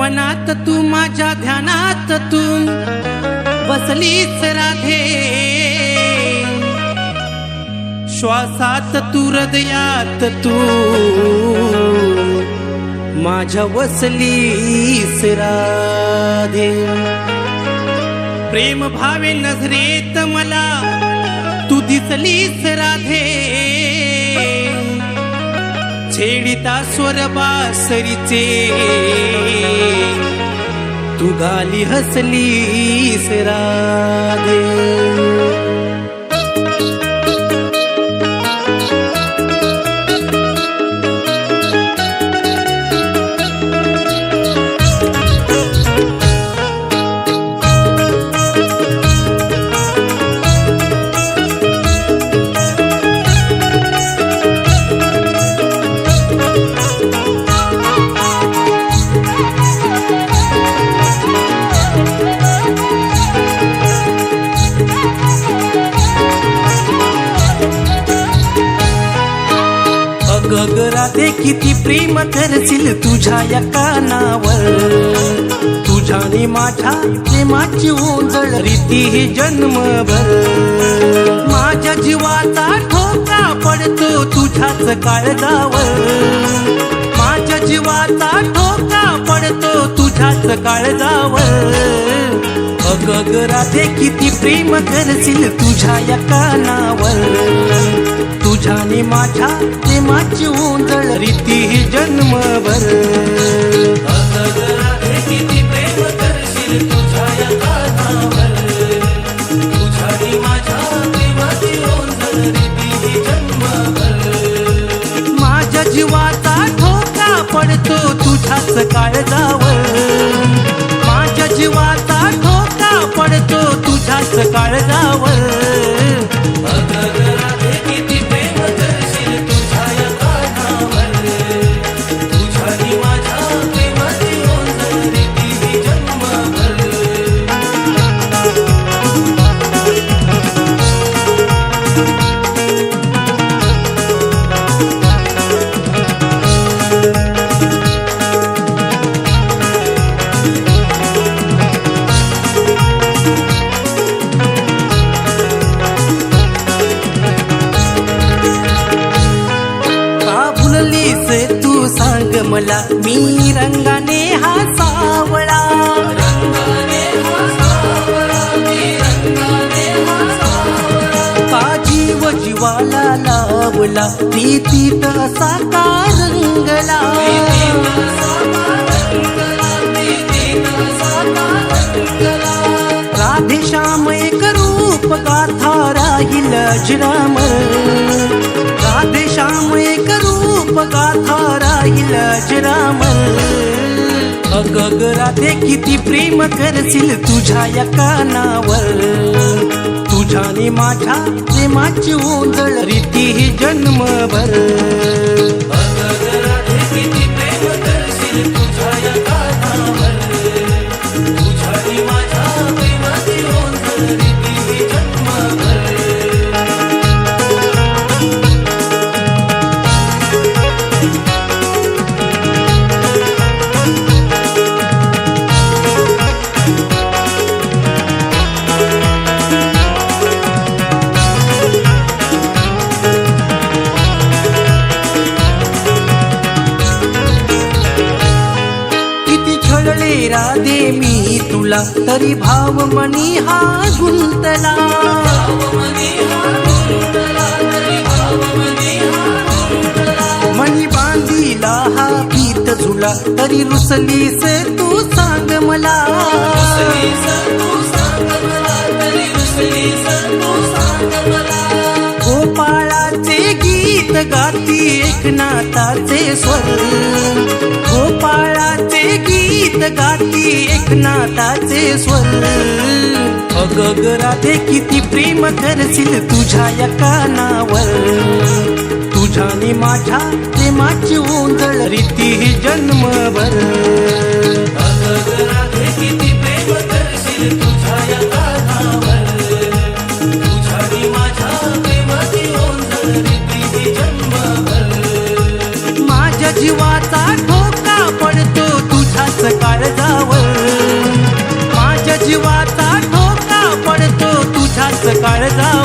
मनात तू माझ्या ध्यानात तू बसलीच राधे, श्वासात तू हृदयात तू माझ्या वसलीस राधे। प्रेम भावे नजरेत मला तू दिसलीस राधे, छेडिता स्वर बासरीचे तू गाली हसलीस राधे। गग राधे किती प्रेम करशील तुझ्या या कानावर, तुझ्याने माझ्या प्रेमाची ओंजळ रीती ही जन्मभर। माझ्या जीवाचा ठोका पडतो तुझ्याच काळजावर, माझ्या जीवाचा ठोका पडतो तुझ्याच काळजावर। गग राधे किती प्रेम करशील तुझ्या या कानावर, तुझ्याने माझ्या प्रेमाची ओंजळ रीती ही जन्मभर। गग राधे किती प्रेम करशील तुझ्या या कानावर, तुझ्याने माझ्या प्रेमाची ओंजळ रीती ही जन्मभर। माझ्या जीवाचा ठोका पडतो तुझ्याच काळजावर, माझ्या जीवाचा ठोका पडतो तुझ्याच काळजावर। गग राधे किती प्रेम करशील तुझ्या या कानावर, तुझ्याने माझ्या प्रेमाची ओंजळ रीती ही जन्मभर। तू सांग मला मी रंगाने हा सावळा, का जीव जीवाला लावला प्रीतीत असा का रंगला। राधे श्याम एक रूप गाथा राहील अजरामर, राधे श्याम एक रूप गाथा राहील अजरामर। गग राधे किती प्रेम करशील तुझ्या या कानावर, तुझ्याने माझ्या प्रेमाची ओंजळ रीती ही जन्मभर। गग राधे किती प्रेम करशील तुझ्या या कानावर, तुझ्याने माझ्या प्रेमाची ओंजळ रीती ही जन्मभर। राधे मी तुला तरी भाव मनी हा गुंतला, मनी बांधीला हा पीत झुला तरी रुसलीस तू सांग मला। गोपाळाचे गीत गाती एकनाथाचे स्वर, गोपाळाचे गीत गाती एकनाथाचे स्वर। गग राधे किती प्रेम करशील तुझ्या या कानावर, तुझ्याने माझ्या प्रेमाची ओंजळ रीती ही जन्मभर। गग राधे किती प्रेम करशील तुझ्या या कानावर, तुझ्याने माझ्या प्रेमाची ओंजळ रीती ही जन्मभर। माझ्या जीवाचा ठोका पडतो तुझ्याच काळजावर, काळजा